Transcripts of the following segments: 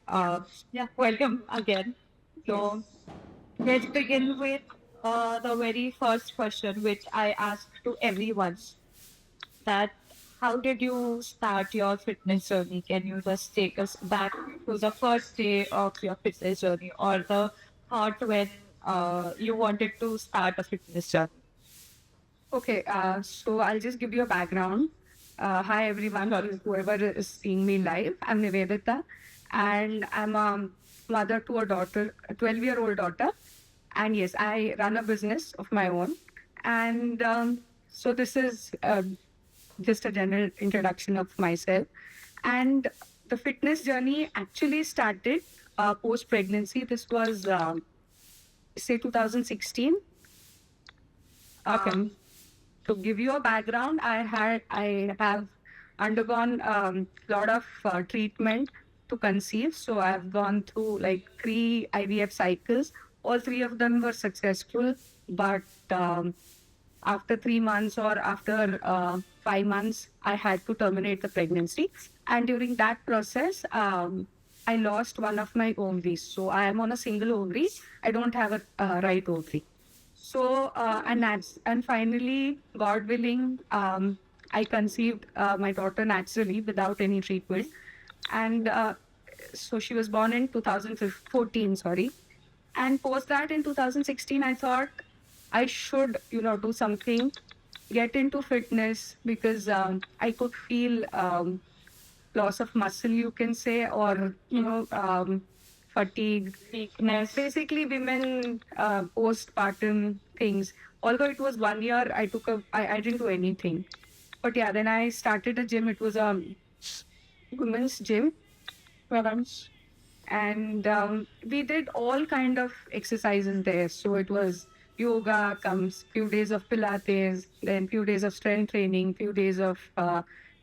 Uh, yeah, welcome again. So let's begin with the very first question, which I ask to everyone. That how did you start your fitness journey? Can you just take us back to the first day of your fitness journey, or the thought when you wanted to start a fitness journey? Okay, so I'll just give you a background. Hi, everyone, or whoever is seeing me live. I'm Nivedita, and I'm a mother to a daughter, a 12-year-old daughter. And yes, I run a business of my own. And so this is just a general introduction of myself. And the fitness journey actually started post pregnancy. This was, say, 2016. Okay. To give you a background, I have undergone lot of treatment to conceive. So I've gone through like three IVF cycles. All three of them were successful, but after 3 months or after 5 months, I had to terminate the pregnancy. And during that process, I lost one of my ovaries. So I am on a single ovary. I don't have a right ovary. So and finally, God willing, I conceived my daughter naturally without any treatment, and so she was born in 2014. Sorry, and post that in 2016, I thought I should do something, get into fitness because I could feel loss of muscle, you can say, or fatigue, Weakness. basically women postpartum things. Although it was 1 year, I didn't do anything. But yeah, then I started a gym. It was a women's gym, perhaps. And we did all kind of exercises there. So it was yoga, comes few days of Pilates, then few days of strength training, few days of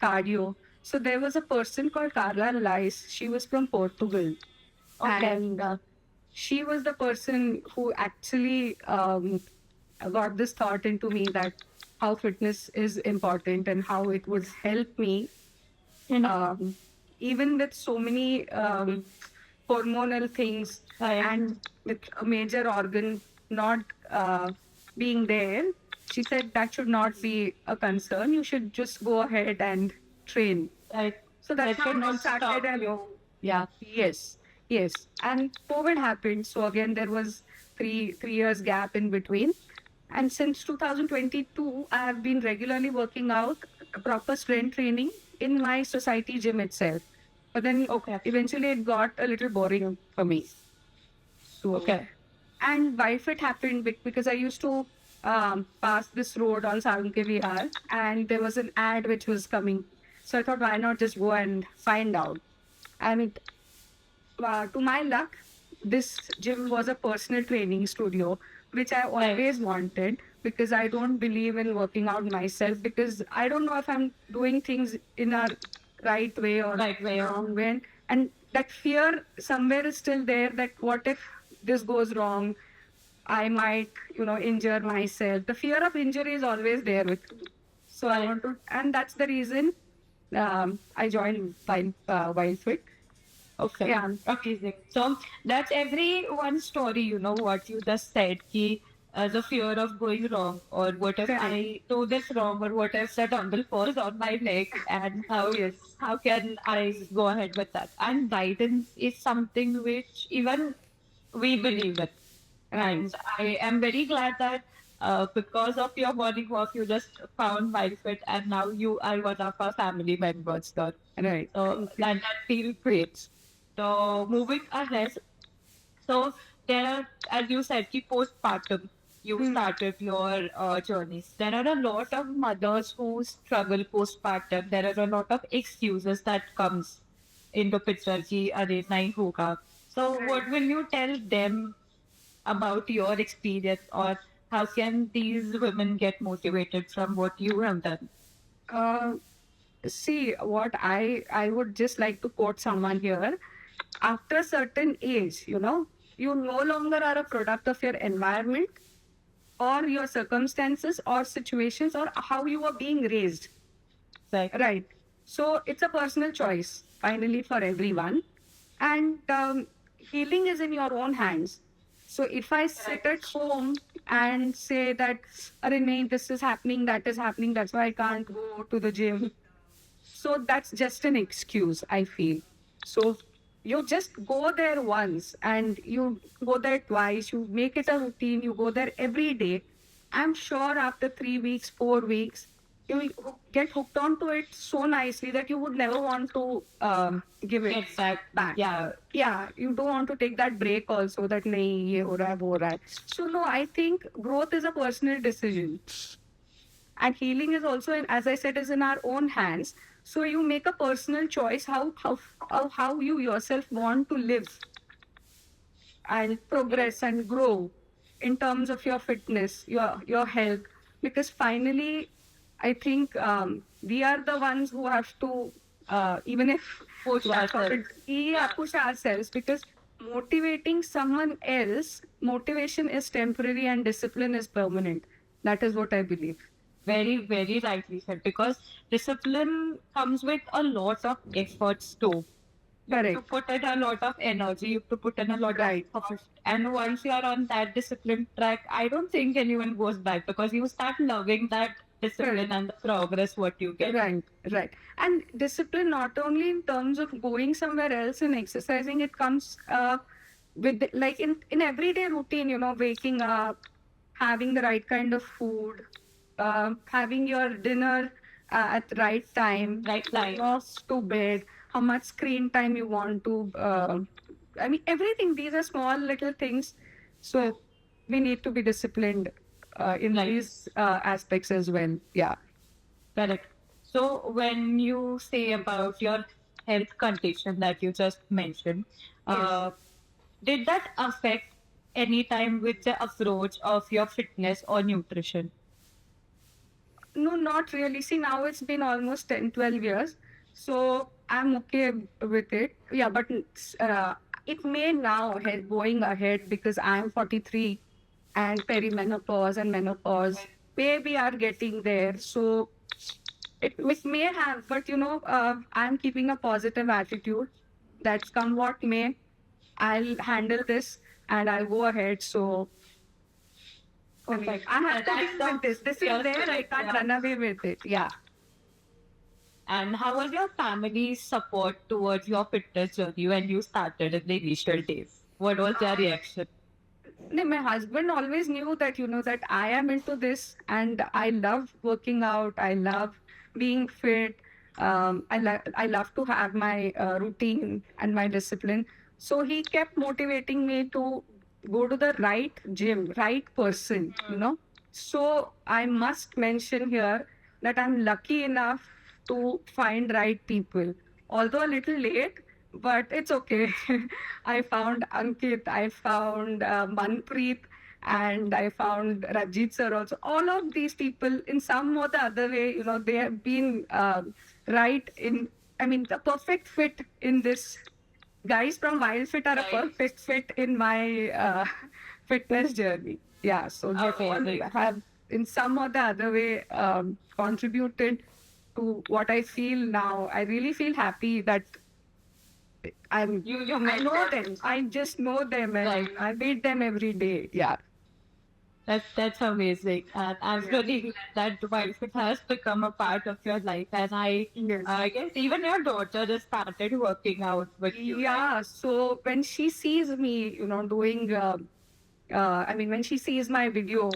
cardio. So there was a person called Carla Lice. She was from Portugal, Okay. and she was the person who actually got this thought into me that how fitness is important and how it would help me, um, even with so many hormonal things Right. and with a major organ not being there. She said that should not be a concern. You should just go ahead and train. Right. So that's That how should it not started. stop And you. Yeah. yes, yes. And COVID happened. So again, there was three years gap in between. And since 2022, I have been regularly working out proper strength training in my society gym itself. But then Okay. eventually it got a little boring for me. So, Okay. and why it happened because I used to pass this road on Saranke Vihar and there was an ad which was coming. So I thought, why not just go and find out? And to my luck, this gym was a personal training studio, which I Right. always wanted because I don't believe in working out myself because I don't know if I'm doing things in a right way or Right way. wrong way. And that fear somewhere is still there that what if this goes wrong? I might, injure myself. The fear of injury is always there with me. So I Right. want to, and that's the reason I joined Wildfit. Okay. Yeah. Amazing. So that's everyone's story, what you just said, ki, the fear of going wrong, or what if Correct. I do this wrong, or what if the dumbbell falls on my leg, and how can I go ahead with that? And guidance is something which even we believe in. And I am very glad that because of your morning walk, you just found MindFit, and now you are one of our family members. There. Right. So Thank you. that feels great. So moving ahead, so there are, as you said, ki postpartum, you Hmm. started your journeys. There are a lot of mothers who struggle postpartum. There are a lot of excuses that comes into picture ki arey nahi hoga. So Right. what will you tell them about your experience, or how can these women get motivated from what you have done? Uh, See, what I would just like to quote someone here. After a certain age, you no longer are a product of your environment or your circumstances or situations or how you are being raised. Like, Right. So it's a personal choice, finally, for everyone. and healing is in your own hands. So if I sit at home and say that, "Arey nahi, this is happening, that is happening, that's why I can't go to the gym," so that's just an excuse, I feel. So you just go there once and you go there twice, you make it a routine, you go there every day. I'm sure after 3 weeks, 4 weeks, you will get hooked onto it so nicely that you would never want to give it Get back. back. Yeah. Yeah, you don't want to take that break also that nahi, ye ho raha hai, wo ho raha hai. So no, I think growth is a personal decision. And healing is also, as I said, is in our own hands. So you make a personal choice how you yourself want to live and progress and grow in terms of your fitness, your health. Because finally, I think we are the ones who have to, even if Push ourselves. yeah, push ourselves, because motivating someone else, motivation is temporary and discipline is permanent. That is what I believe. Very, very rightly said. Because discipline comes with a lot of efforts too. You have to Correct. put in a lot of energy, you have to put in a lot Right. of effort. And once you are on that discipline track, I don't think anyone goes back because you start loving that discipline Correct. and the progress what you get. Right, right. And discipline not only in terms of going somewhere else and exercising, it comes with like in everyday routine, waking up, having the right kind of food, having your dinner at the right time, Right time. off to bed, how much screen time you want to. I mean, everything. These are small little things. So we need to be disciplined in Right. these aspects as well. Yeah. Correct. So when you say about your health condition that you just mentioned, did that affect any time with the approach of your fitness or nutrition? No, not really. See, now it's been almost 10, 12 years. So I'm okay with it. Yeah, but it may now head going ahead because I'm 43 and perimenopause and menopause maybe are getting there. So it may have, but I'm keeping a positive attitude. That's come what may. I'll handle this and I'll go ahead. So Perfect. I have to That's deal with this. This is your there. I spirit, can't yeah. run away with it. Yeah. And how was your family's support towards your fitness journey when you started in the initial days? What was their reaction? No, my husband always knew that, that I am into this and I love working out. I love being fit. I love to have my routine and my discipline. So he kept motivating me to go to the right gym, right person, So I must mention here that I'm lucky enough to find right people, although a little late, but it's okay. I found Ankit, I found Manpreet, and I found Rajit sir also. All of these people, in some or the other way, they have been right in, I mean, the perfect fit in this. Guys from Wild Fit are a Right. perfect fit in my fitness journey. Yeah, so they Okay, all great. have, in some or the other way, contributed to what I feel now. I really feel happy that You I met know them. them. I just know them and Right. I meet them every day. Yeah. That's amazing. And I'm really glad that Wildfit has become a part of your life. And Yes. I guess even your daughter just started working out with you. Right? Yeah. So when she sees me, doing, I mean, when she sees my video,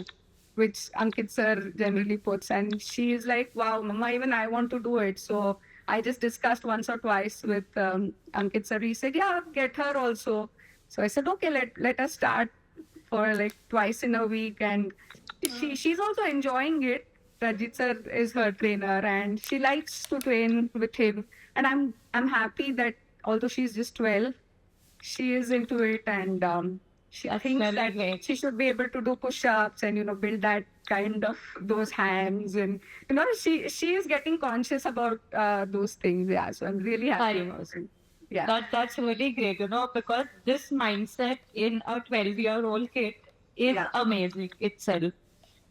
which Ankit sir generally puts, and she is like, "Wow, Mama, even I want to do it." So I just discussed once or twice with Ankit sir. He said, "Yeah, get her also." So I said, "Okay, let us start for like twice in a week," and she's also enjoying it. Rajit sir is her trainer, and she likes to train with him. And I'm happy that although she's just 12, she is into it, and she That's thinks very that great. she should be able to do push-ups and build that kind of those hands, and she is getting conscious about those things. Yeah, so I'm really happy Right. about it. Yeah. That's really great, because this mindset in a 12-year-old kid is Yeah. amazing itself.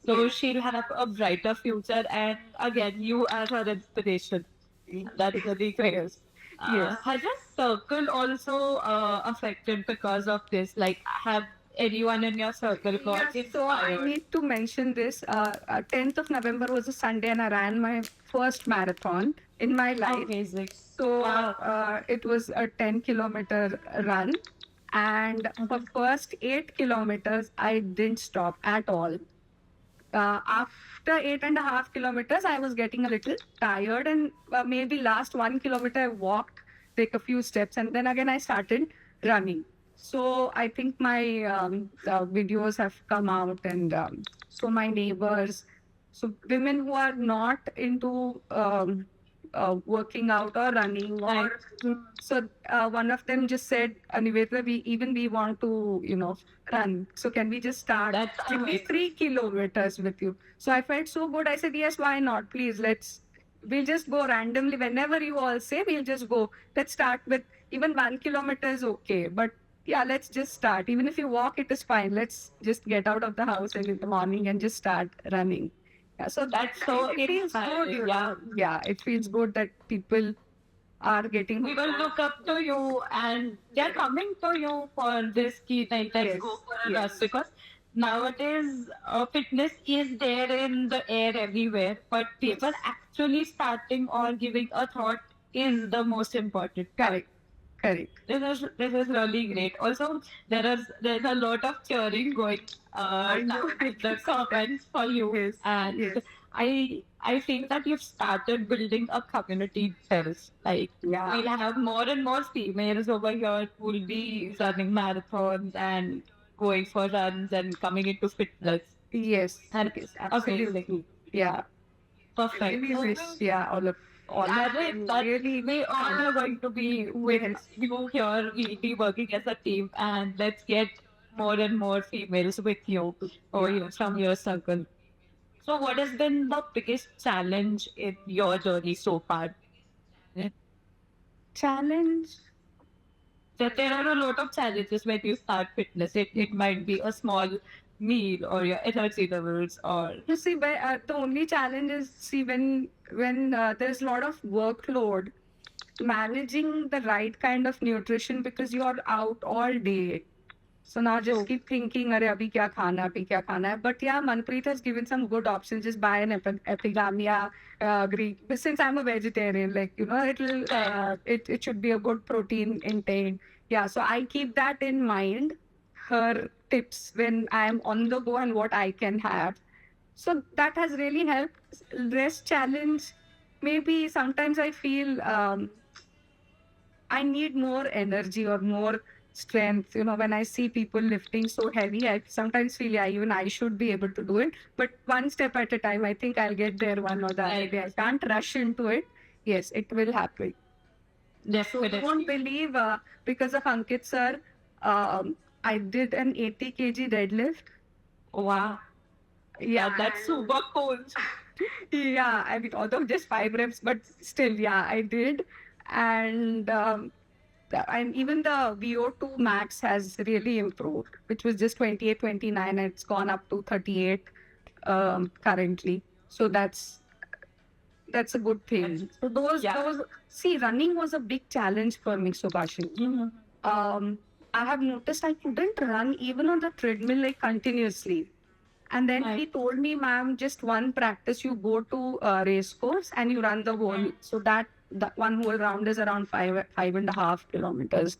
So Yeah. she'll have a brighter future, and again, you are her inspiration. That's really great. Yes. Has your circle also affected because of this? Like, have anyone in your circle got Yes, so I inspired? need to mention this. 10th of November was a Sunday, and I ran my first marathon in my life. Amazing. So Wow. it was a 10-kilometer run, and for first 8 kilometers, I didn't stop at all. After 8.5 kilometers, I was getting a little tired, and maybe last 1 kilometer, I walked, take a few steps, and then again I started running. So I think my videos have come out, and so my neighbors, so women who are not into working out or running, Right. or so one of them just said, Aniveta, we want to, run. So can we just start That's at least amazing. 3 kilometers with you? So I felt so good. I said, yes, why not? Please, we'll just go randomly. Whenever you all say, we'll just go. Let's start with even 1 kilometer is okay. But yeah, let's just start. Even if you walk, it is fine. Let's just get out of the house in the morning and just start running. Yeah, so That's so it feels good. inspiring. Yeah. Yeah, it feels good that people are getting. People look up to you and they're coming to you for this key thing. Let's Yes, go for a yes. run because nowadays fitness is there in the air everywhere, but people actually starting or giving a thought is the most important. Correct, correct. This is really great. Also, there's a lot of cheering going I know. in the comments for you, Yes, and yes. I think that you've started building a community itself. Like Yeah. we'll have more and more females over here who will be running marathons and going for runs and coming into fitness. Yes, And yes, amazing, absolutely. Yeah. perfect. Really wish, yeah, all of them really. We all are going to be with Yes. you here. We'll be working as a team, and let's get more and more females with you or you from your circle. So, what has been the biggest challenge in your journey so far? Challenge. That there are a lot of challenges when you start fitness. It might be a small meal or your energy levels or You see, the only challenge is, see, when there's a lot of workload, managing the right kind of nutrition because you're out all day. So now just keep thinking, Are abhi kya khana, abhi kya khana hai. But yeah, Manpreet has given some good options. Just buy an epigamia Greek. But since I'm a vegetarian, it should be a good protein intake. Yeah, so I keep that in mind. Her tips when I'm on the go and what I can have. So that has really helped. Rest challenge. Maybe sometimes I feel I need more energy or more strength. When I see people lifting so heavy, I sometimes feel, yeah, even I should be able to do it. But one step at a time, I think I'll get there one or the other day. I can't rush into it. Yes, it will happen. So you definitely. won't believe, because of Ankit sir, I did an 80 kg deadlift. Wow. Yeah, That's super cool. yeah, I mean, although just 5 reps, but still, yeah, I did. And and even the VO2 max has really improved, which was just 28, 29, and it's gone up to 38 currently. So that's a good thing. So those see, running was a big challenge for me, Subhashi. Mhm. I have noticed I couldn't run even on the treadmill like continuously. And then he Right. told me, ma'am, just one practice. You go to a race course and you run the whole. So that one whole round is around 5.5 kilometers.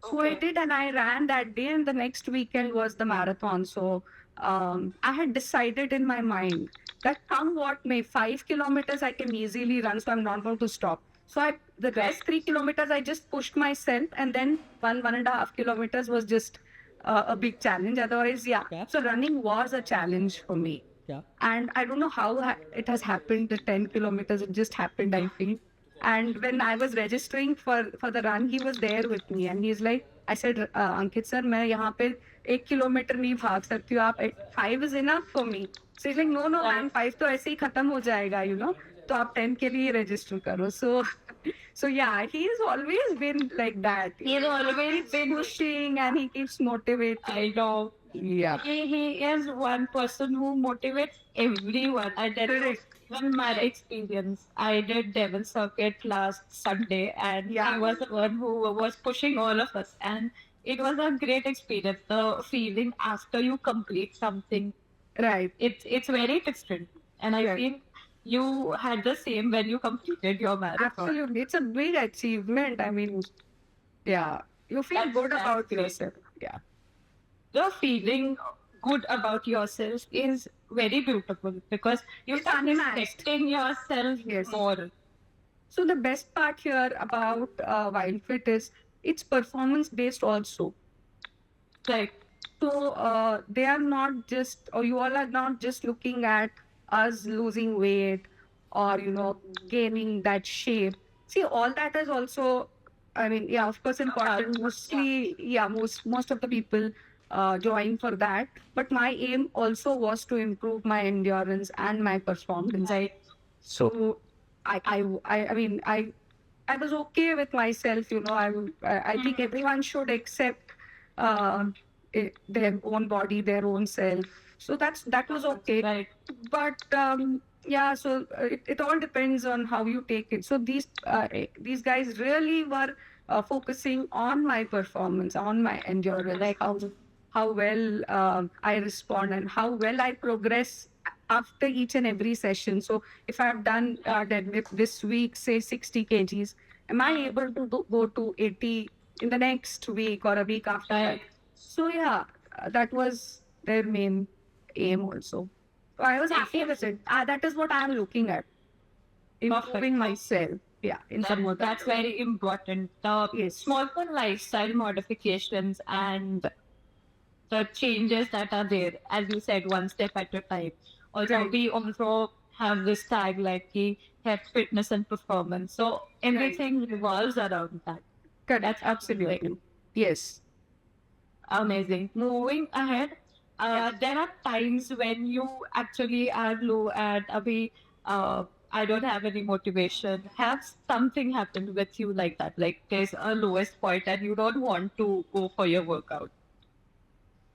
So I did, and I ran that day, and the next weekend was the marathon. So I had decided in my mind that come what may, 5 kilometers I can easily run, so I'm not going to stop. So the rest 3 kilometers I just pushed myself, and then 1.5 kilometers was just a big challenge. Otherwise, yeah. Yeah. So running was a challenge for me. Yeah. And I don't know how it has happened. The 10 kilometers, it just happened, I feel. And when I was registering for the run, he was there with me, and he's like, I said, Ankit sir, मैं यहाँ पे 1 kilometre नहीं भाग सकती हूँ. आप 5 is enough for me. So he's like, no, man, 5 तो ऐसे ही खत्म हो जाएगा. तो आप 10 के लिए register करो. So yeah, he's always been like that. He's always been Pushing, and he keeps motivating. I know. Yeah. He is one person who motivates everyone. And that is From my experience, I did Devil Circuit last Sunday, and Yeah. I was the one who was pushing all of us. And it was a great experience. The feeling after you complete something, Right. it's very different. And I Yes. feel you had the same when you completed your marathon. Absolutely. It's a big achievement. I mean, yeah. You feel good That's about great. yourself. Yeah. The feeling good about yourself is very beautiful because you It's start unmatched. respecting yourself Yes. more. So the best part here about Wildfit is it's performance based also. Like, So they are not just, or you all are not just looking at us losing weight or, gaining that shape. See, all that is also, I mean, yeah, of course, important. Mostly, yeah, most of the people join for that. But my aim also was to improve my endurance and my performance. right. So I mean, I was okay with myself. I think everyone should accept uh, their own body, their own self. So that was okay. Right. But yeah, so it all depends on how you take it. So these guys really were focusing on my performance, on my endurance, like how well I respond and how well I progress after each and every session. So if I've done deadlift this week, say 60 kgs, am I able to go to 80 in the next week or a week after that? Right. So yeah, that was their main aim also. So I was happy with it. That is what I'm looking at, improving myself. Yeah, in some way. That's very important. The Yes. small lifestyle modifications and the changes that are there, as you said, one step at a time. Also, Right. we also have this tag like the health, fitness, and performance. So everything revolves around that. Correct. That's Absolutely. Yes. amazing. Moving ahead, there are times when you actually are low and Abhi, I don't have any motivation. Have something happened with you like that? Like there's a lowest point and you don't want to go for your workout.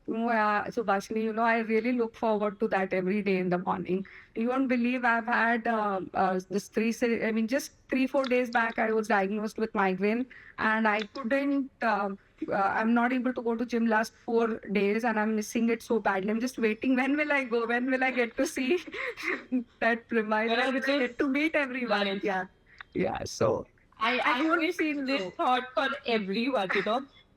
Yeah, so Bashini, I really look forward to that every day in the morning. You won't believe I've had I mean, just 3, 4 days back, I was diagnosed with migraine and I couldn't, I'm not able to go to gym last 4 days and I'm missing it so badly. I'm just waiting. When will I go? When will I get to see that reminder? When will I get to meet everyone? Right. Yeah. Yeah. So I don't wish feel this low. thought for everyone.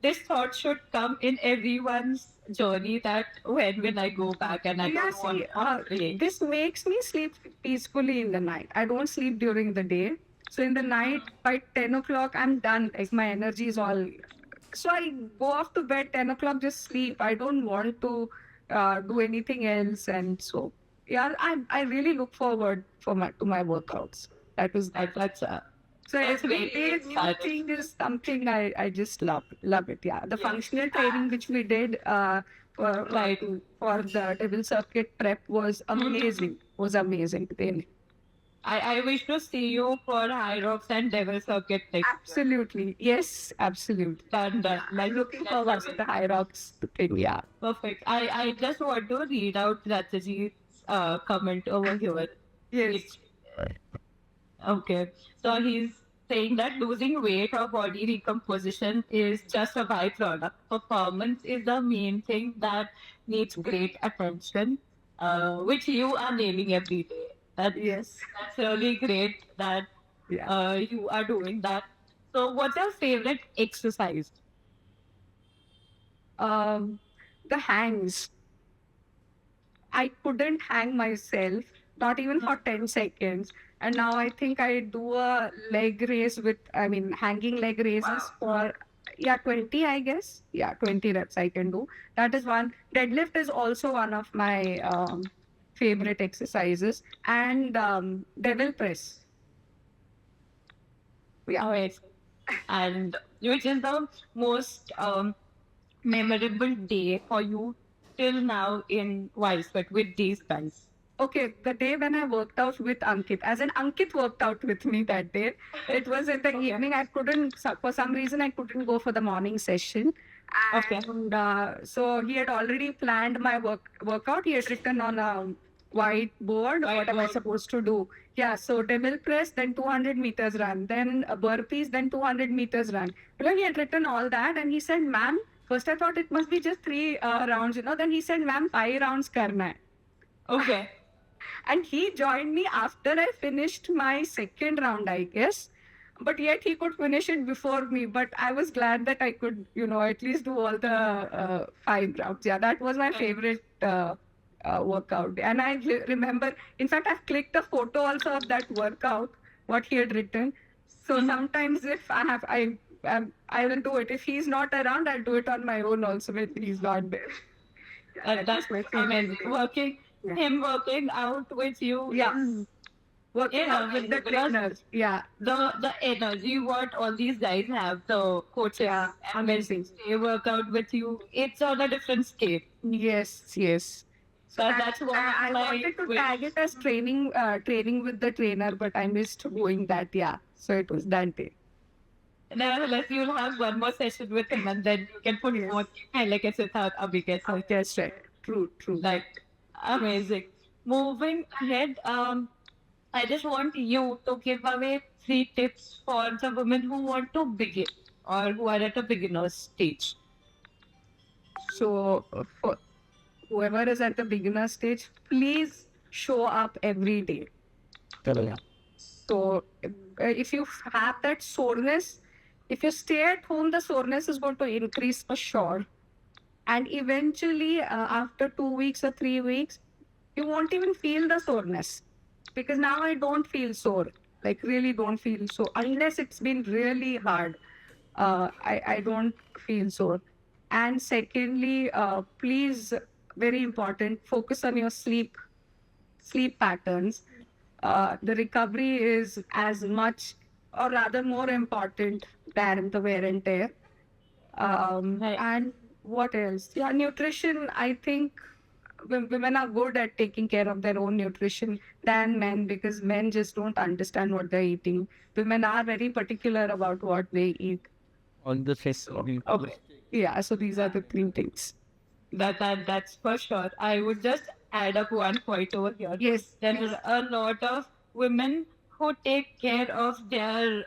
This thought should come in everyone's journey that when will I go back and I Yeah, don't want see, to play. this makes me sleep peacefully in the night. I don't sleep during the day. So in the night, by 10 o'clock, I'm done. Like my energy is all. So I go off to bed 10 o'clock, just sleep. I don't want to do anything else. And so, yeah, I really look forward to my workouts. That was That's so that's every very day new exciting. thing is something I just love it. Yeah, the functional training which we did Right. for the Devil Circuit prep was amazing. Was amazing. Really. I wish to see you for High Rocks and Devil Circuit next year. Absolutely. Yes, absolutely. Done. I'm looking forward to the High Rocks thing. Yeah. Perfect. I just want to read out Rataji's comment over here. Yes. Okay. So he's saying that losing weight or body recomposition is just a byproduct. Performance is the main thing that needs great attention, which you are nailing every day. Yes. That's really great that Yeah. you are doing that. So, what's your favorite exercise? The hangs. I couldn't hang myself, not even for 10 seconds. And now I think I do a leg race I mean, hanging leg raises for, yeah, 20, I guess. Yeah, 20 reps I can do. That is one. Deadlift is also one of my favorite exercises. And devil press. Yeah. Oh, yes. And which is the most memorable day for you till now in Wildfit with these guys? Okay, the day when I worked out with Ankit, as in Ankit worked out with me that day. It was in the evening. I couldn't, for some reason, I couldn't go for the morning session. Okay. And so he had already planned my workout. He had written on whiteboard. What am I Whiteboard. supposed to do? Yeah, so devil press, then 200 meters run, then burpees, then 200 meters run. He had written all that, and he said, "Ma'am, first I thought it must be just three rounds, Then he said, "Ma'am, 5 rounds karna hai." Okay. And he joined me after I finished my second round, I guess. But yet he could finish it before me. But I was glad that I could, at least do all the 5 rounds. Yeah, that was my favorite workout. And I remember, in fact, I've clicked a photo also of that workout, what he had written. So sometimes if I will do it. If he's not around, I'll do it on my own also when he's not there. That's my favorite. Him working out with you. Yeah. Working out with the trainers. Yeah. The energy what all these guys have, the coaches, Yeah, and when amazing. they work out with you, it's on a different scale. Yes. So that's what I wanted to tag it as training with the trainer, but I missed going that. Yeah, so it was that day. Nevertheless, you'll have one more session with him, and then you can put more like I said, Abhi ke saath. That's right. True. Like amazing. Moving ahead, I just want you to give away 3 tips for the women who want to begin or who are at a beginner's stage. So for whoever is at the beginner stage, please show up every day. So if you have that soreness, if you stay at home, the soreness is going to increase for sure. And eventually, after 2 weeks or 3 weeks, you won't even feel the soreness. Because now I don't feel sore. Like really don't feel sore. Unless it's been really hard, I don't feel sore. And secondly, please, very important, focus on your sleep patterns. The recovery is as much or rather more important than the wear and tear. Right. And what else? Yeah, nutrition, I think women are good at taking care of their own nutrition than men because men just don't understand what they're eating. Women are very particular about what they eat. On the face. Okay. Yeah, so these are the 3 things. That's for sure. I would just add up one point over here. Yes. There are a lot of women who take care of their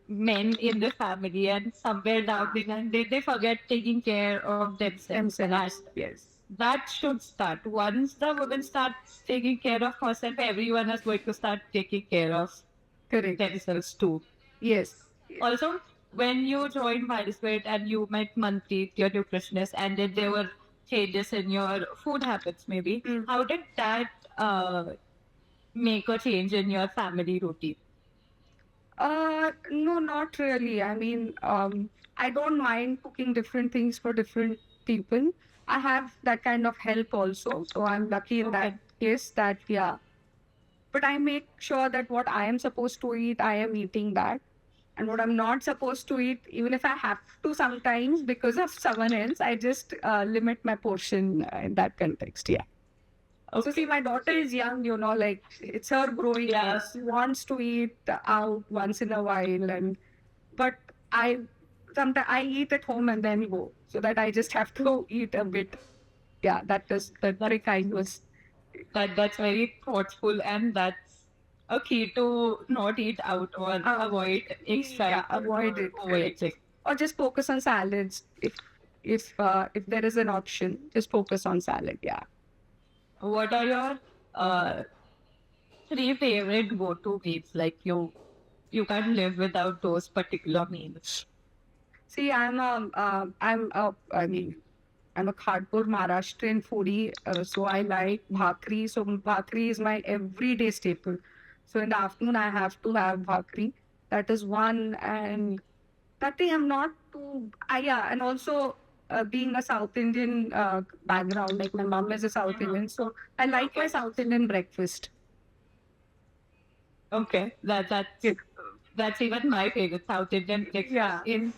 men in the family, and somewhere down the line they forget taking care of themselves. Yes. That should start. Once the woman starts taking care of herself, everyone is going to start taking care of Correct. themselves too. Yes. Also, when you joined Mindsplit and you met Manpreet, your nutritionist, and then there were changes in your food habits, maybe, how did that make a change in your family routine? No, not really. I mean, I don't mind cooking different things for different people. I have that kind of help also. So I'm lucky in that case that, yeah. But I make sure that what I am supposed to eat, I am eating that. And what I'm not supposed to eat, even if I have to sometimes because of someone else, I just limit my portion in that context. Yeah. Okay. So see, my daughter is young, like it's her growing. Yeah. She wants to eat out once in a while, but sometimes I eat at home and then go, so that I just have to eat a bit. Yeah, that is the trick I use. That's very thoughtful, and that's a key to not eat out or avoid extra. Yeah, avoid it. Overeating. Or just focus on salads if there is an option. Just focus on salad. Yeah. What are your 3 favorite go-to meals? Like you can't live without those particular meals. See, I'm a Kharpur Maharashtrian foodie, so I like bhakri. So bhakri is my everyday staple. So in the afternoon, I have to have bhakri. That is one, and that thing I'm not too. Yeah, and also being a South Indian background, like my mom is a South Indian, so I like my South Indian breakfast. Okay, that's even my favorite South Indian breakfast. Yeah. In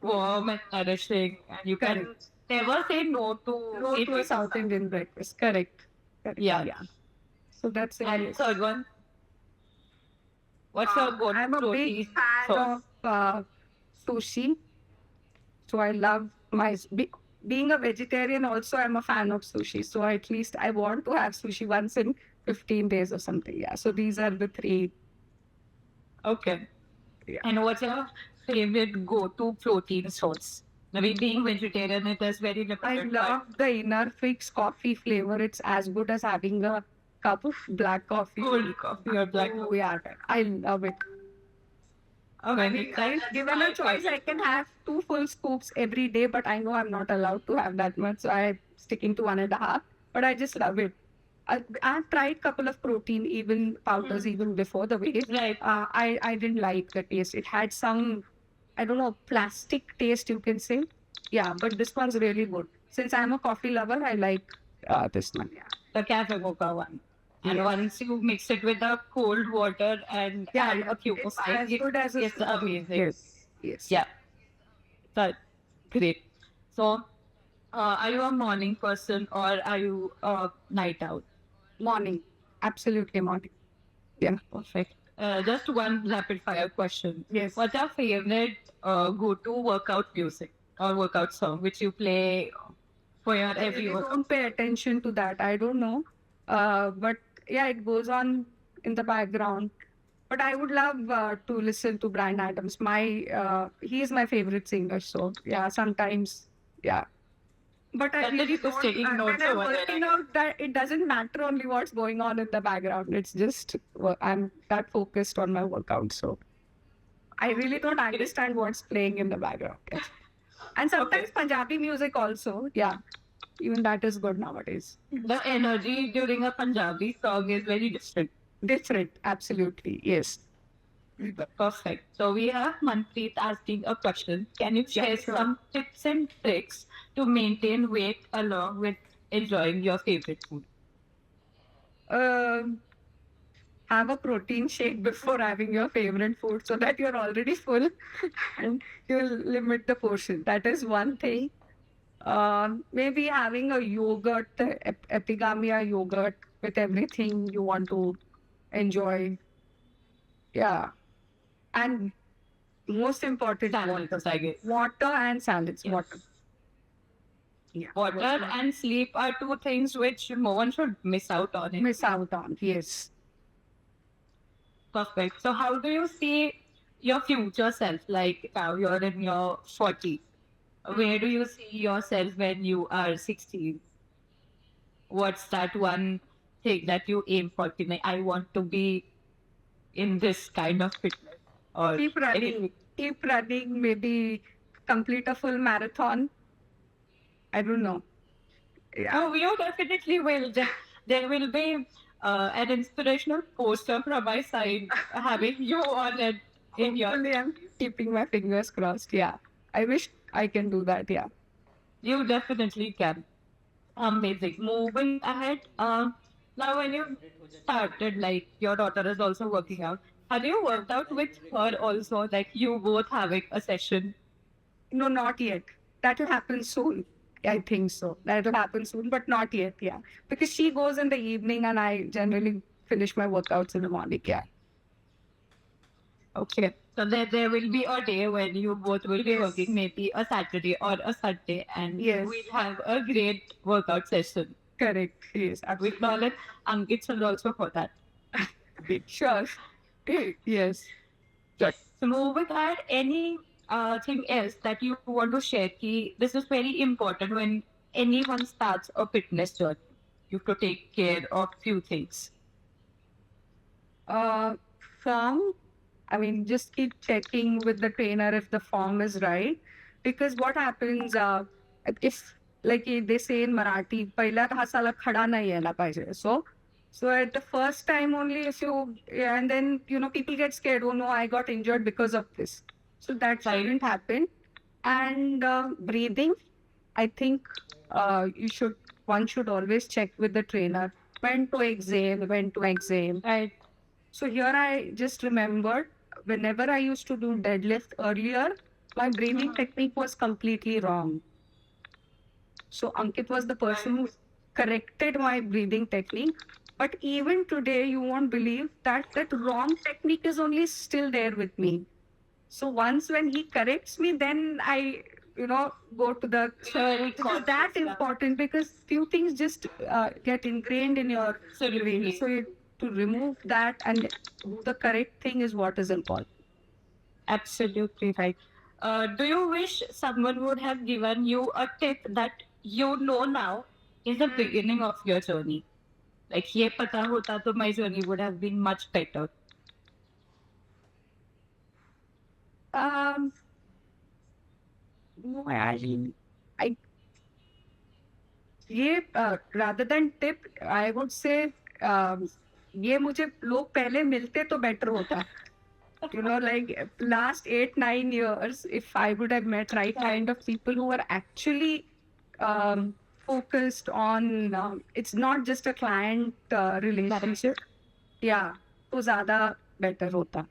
warm and nourishing, and you can never say no to To a South Indian breakfast. Correct. Yeah. So that's it. And third one, what's your go-to I'm a big fan sauce? of sushi. So I love my being a vegetarian, also I'm a fan of sushi. So at least I want to have sushi once in 15 days or something. Yeah. So these are the three. Okay. Yeah. And what's your favorite go-to protein source? I mean, being vegetarian, it is very I limited. love the inner fix coffee flavor. It's as good as having a cup of black coffee. Cold coffee or black Oh, coffee. yeah. I love it. Okay. Given a choice, I can have two full scoops every day, but I know I'm not allowed to have that much. So I'm sticking to 1.5. But I just love it. I've tried couple of protein, even powders, even before the weight. Right. I didn't like the taste. It had some, I don't know, plastic taste, you can say. Yeah, but this one's really good. Since I'm a coffee lover, I like this one. Yeah. The cafe mocha one. And once you mix it with the cold water and add a cube of It's ice, as good as a it's amazing. Yes. Yes. Yeah, that great. So, are you a morning person or are you a night out? Morning. Absolutely morning. Yeah. Perfect. Just one rapid fire question. Yes. What's your favorite go-to workout music or workout song which you play for your I every really workout? don't pay attention to that. I don't know. But yeah, it goes on in the background. But I would love to listen to Bryan Adams. He is my favorite singer. So yeah, sometimes yeah. But I That really is just don't. taking When notes I'm over there. working out, that it doesn't matter only what's going on in the background. It's just I'm that focused on my workout. So I really don't understand what's playing in the background. Yeah. And sometimes Punjabi music also. Yeah. Even that is good nowadays. The energy during a Punjabi song is very different. Different, absolutely. Yes. Perfect. So we have Manpreet asking a question. Can you share sure. some tips and tricks to maintain weight along with enjoying your favorite food? Um, have a protein shake before having your favorite food so that you're already full and you'll limit the portion. That is one thing. Maybe having a yogurt, epigamia yogurt with everything you want to enjoy. Yeah. And most important, Salads, I guess. water and salads. Yes. Water. Yeah. Water and sleep are two things which no one should miss out on. Miss out on. Yes. Perfect. So how do you see your future self? Like now you're in your 40s. Where do you see yourself when you are 16? What's that one thing that you aim for? Like, I want to be in this kind of fitness. Or Keep running. anything. Keep running. Maybe complete a full marathon. I don't know. Yeah. Oh, you definitely will. There will be an inspirational poster from my side having you on it in your. Hopefully, I'm keeping my fingers crossed. Yeah. I wish I can do that. Yeah. You definitely can. Amazing. Moving ahead, now when you started, like your daughter is also working out. Have you worked out with her also? Like you both having a session? No, not yet. That will happen soon. I think so. That will happen soon, but not yet. Yeah. Because she goes in the evening and I generally finish my workouts in the morning. Yeah. Okay. So there will be a day when you both will be working, maybe a Saturday or a Sunday, and Yes. we'll have a great workout session. Correct. Yes. We call it Ankit will also for that. Sure. Yes. So moving ahead, any thing else that you want to share? This is very important when anyone starts a fitness journey. You have to take care of few things. Uh, form. I mean, just keep checking with the trainer if the form is right. Because what happens, if like they say in Marathi, पहिला घासाला खडा नाही यायला पाहिजे. So at the first time only, if you yeah, and then people get scared. Oh no, I got injured because of this. So that shouldn't happen. And breathing, I think one should always check with the trainer when to exhale, when to exhale. Right. So here I just remembered whenever I used to do deadlift earlier, my breathing technique was completely wrong. So Ankit was the person who corrected my breathing technique. But even today, you won't believe that wrong technique is only still there with me. So once when he corrects me, then I go to the. Very Because that's important because few things just get ingrained in your brain. So to remove that and do the correct thing is what is important. Absolutely right. Do you wish someone would have given you a tip that you know now in the beginning of your journey? Like, ye pata hota to my journey would have been much better. Um, no, I ये rather than tip, I would say ये मुझे लोग पहले मिलते तो better होता. Like last 8-9 years, if I would have met right kind of people who were actually focused on, it's not just a client relationship. Yeah, तो ज़्यादा better होता.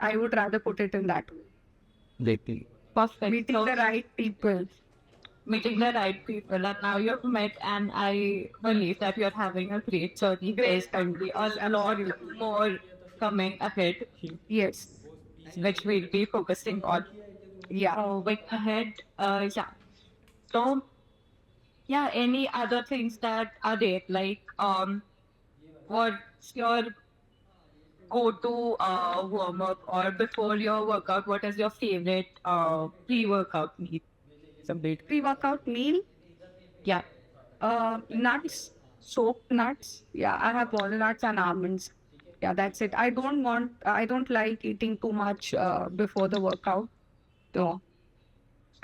I would rather put it in that way. Exactly. Perfect. Meeting So, the right people. meeting the right people, and now you've met, and I believe that you're having a great journey. There's going to be a lot more coming ahead, Yes. which we'll be focusing on. Yeah. Going ahead, yeah. So, yeah, any other things that are there? Like, what's your go-to warm up, or before your workout, what is your favorite pre-workout meal? Pre-workout meal. Yeah. Nuts, soaked nuts. Yeah, I have walnuts and almonds. Yeah, that's it. I don't like eating too much before the workout. So,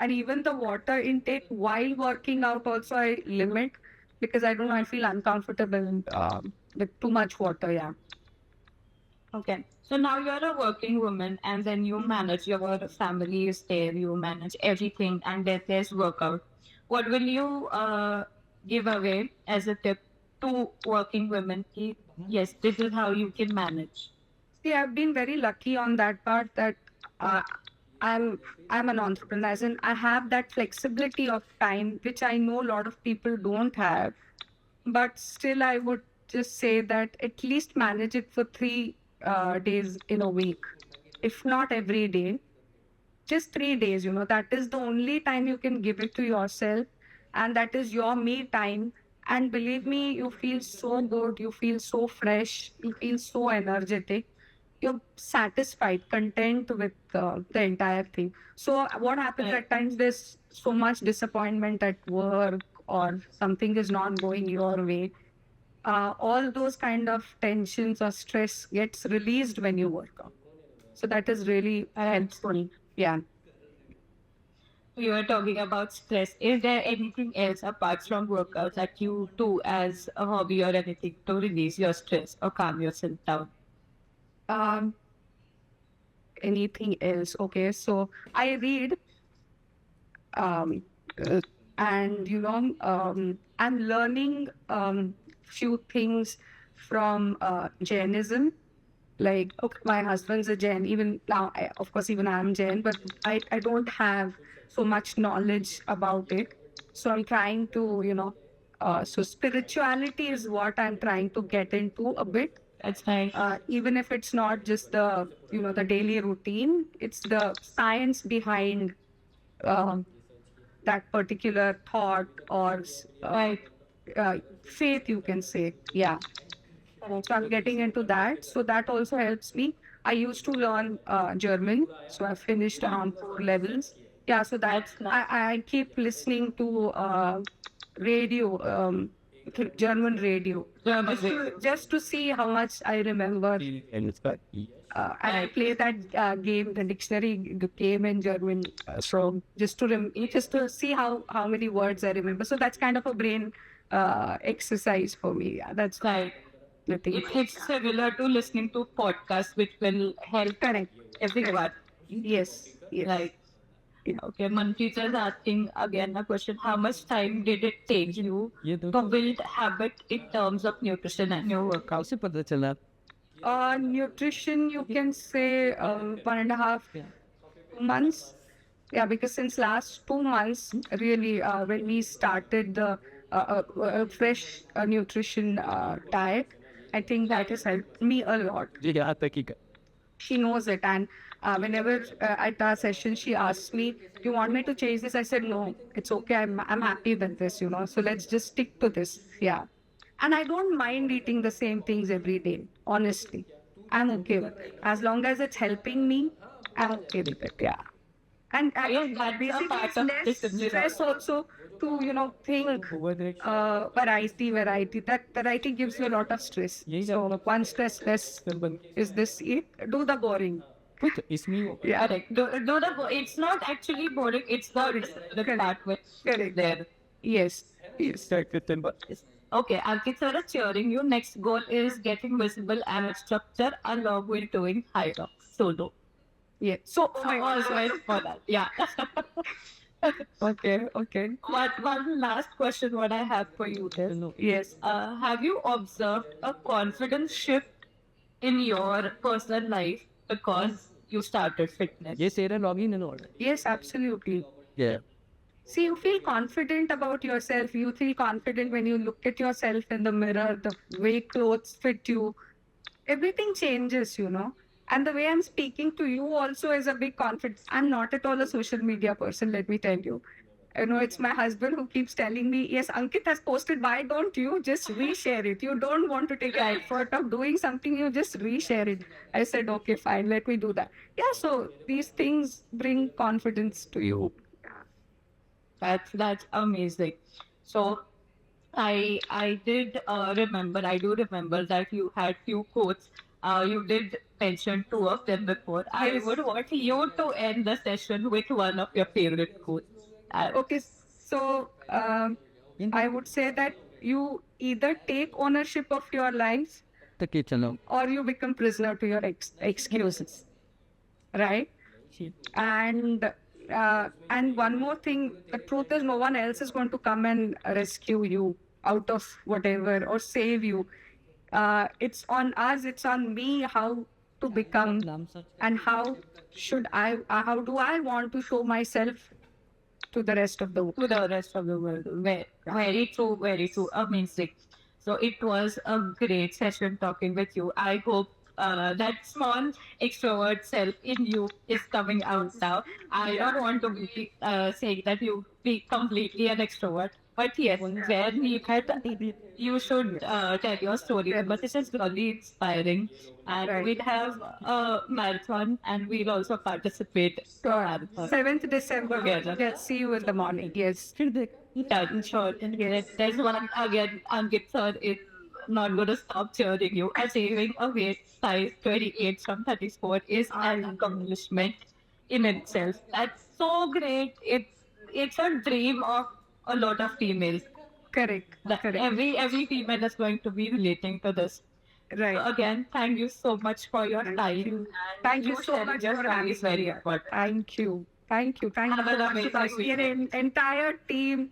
and even the water intake while working out also I limit because I feel uncomfortable with too much water. Yeah. Okay. So now you're a working woman, and then you manage your family, you stay, you manage everything, and then there's workout. What will you give away as a tip to working women? Yes, this is how you can manage. See, I've been very lucky on that part that uh, I'm an entrepreneur, as in I have that flexibility of time, which I know a lot of people don't have. But still, I would just say that at least manage it for 3 days in a week, if not every day. Just 3 days, that is the only time you can give it to yourself, and that is your me time. And believe me, you feel so good, you feel so fresh, you feel so energetic, you're satisfied, content with the entire thing. So what happens at times, there's so much disappointment at work or something is not going your way. All those kind of tensions or stress gets released when you work out. So that is really helpful. Yeah. You were talking about stress. Is there anything else apart from workouts that you do as a hobby or anything to release your stress or calm yourself down? Um, Anything else? Okay, so I read, um, uh, and I'm learning few things from Jainism. Like, okay, my husband's a Jain. Even now, of course, even I'm Jain, but I don't have so much knowledge about it. So I'm trying to, so spirituality is what I'm trying to get into a bit. That's nice. Even if it's not just the daily routine, it's the science behind um, that particular thought or Right. faith, you can say. Yeah. So I'm getting into that. So that also helps me. I used to learn German, so I finished around 4 levels. Yeah, so That's nice. I keep listening to radio, German radio, German just to see how much I remember. And I play that game, the dictionary game in German. So just to see how many words I remember. So that's kind of a brain exercise for me. Yeah, that's right. the thing. It's similar to listening to podcasts, which will help Correct. everyone. Yes. Yes. Right. Okay, Manpreet is asking again a question. How much time did it take you to build habit in terms of nutrition and your workout? कैसे पता चला Nutrition, you can say 1.5 months. Yeah, because since last 2 months, really, when we started the fresh nutrition diet, I think that has helped me a lot. जी यहाँ तक ही She knows it, and Whenever at our session she asks me, "Do you want me to change this?" I said, "No, it's okay. I'm happy with this, you know. So let's just stick to this." Yeah, and I don't mind eating the same things every day. Honestly, I'm okay with it as long as it's helping me. I'm okay with it. Yeah. And Yeah, that's a basically, part it's of less discipline. stress also to, you know, think variety. That variety gives you a lot of stress. So one stress less is this eat, do the boring. Yeah, Correct. It's not actually boring, it's the discipline part which is correct. there. Yes, yes. Okay, Ankit sir is cheering you. Next goal is getting visible and structure along with doing high rocks solo. Yeah. So, So always for that. Yeah. okay. One last question what I have for you is Yes. have you observed a confidence shift in your personal life because you started fitness? Yes, absolutely. Yeah. See, you feel confident about yourself. You feel confident when you look at yourself in the mirror, the way clothes fit you. Everything changes, you know. And the way I'm speaking to you also is a big confidence. I'm not at all a social media person, let me tell you. You know, it's my husband who keeps telling me, yes, Ankit has posted. Why don't you just reshare it? You don't want to take the effort of doing something, you just reshare it. I said, okay, fine, let me do that. Yeah, so these things bring confidence to you. That's amazing. So I did remember, I do remember that you had few quotes. You did mention two of them before. I Yes. would want you to end the session with one of your favorite quotes. Okay, so I would say that you either take ownership of your life or you become prisoner to your excuses, right? And one more thing, the truth is no one else is going to come and rescue you out of whatever or save you. It's on us, it's on me how to become and how do I want to show myself to the rest of the world. To the rest of the world. Very true, very true. Amazing. So it was a great session talking with you. I hope that small extrovert self in you is coming out now. I don't want to be saying that you be completely an extrovert, but yes, where needed, you should tell your story. But this is really inspiring. And Right. we'll have a marathon and we'll also participate in the Sure. marathon. 7th December. Together. Let's see you in the morning. Yes. Yeah, sure. And there's one again, Ankit sir is not going to stop cheering you. Achieving a weight size 28 from 34 is an accomplishment in itself. That's so great. It's a dream of a lot of females. Correct. That Correct. every female is going to be relating to this. Right. So again, thank you so much for your time. Thank you And so sharing much your for story having is very me. important. Thank you. Thank you. Thank you Have so an much. amazing Because we are an entire team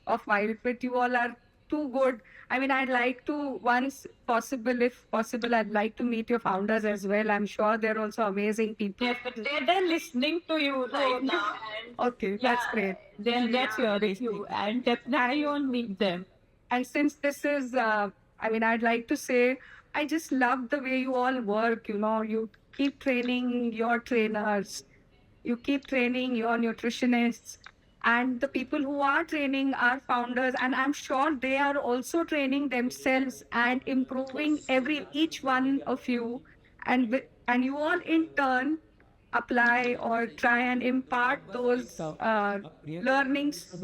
of Wildfit. You all are too good. I mean, I'd like to, once possible, if possible, I'd like to meet your founders as well. I'm sure they're also amazing people. Definitely. They're listening to you right now. And Okay, that's great. They're cheering you. And definitely you'll meet them. And since this is, I mean, I'd like to say, I just love the way you all work. You know, you keep training your trainers, you keep training your nutritionists, and the people who are training are founders. And I'm sure they are also training themselves and improving each one of you. And you all in turn apply or try and impart those learnings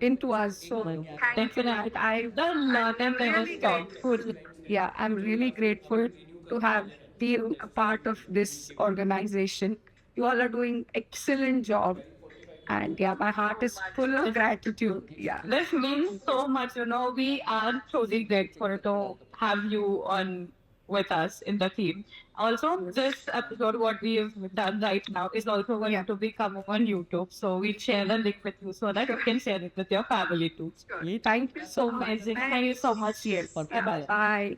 into us. So thank you. Definitely. The I'm learning never really stops. grateful. Yeah, I'm really grateful to have been a part of this organization. You all are doing excellent job. And yeah, my heart is full of gratitude. Yeah. This means so much. We are truly grateful to have you on with us in the team. Also, this episode, what we've done right now, is also going to be coming on YouTube. So we'll share the link with you so that you can share it with your family too. Thank you so much. Amazing. Thank you so much. Yes. Bye bye. Bye.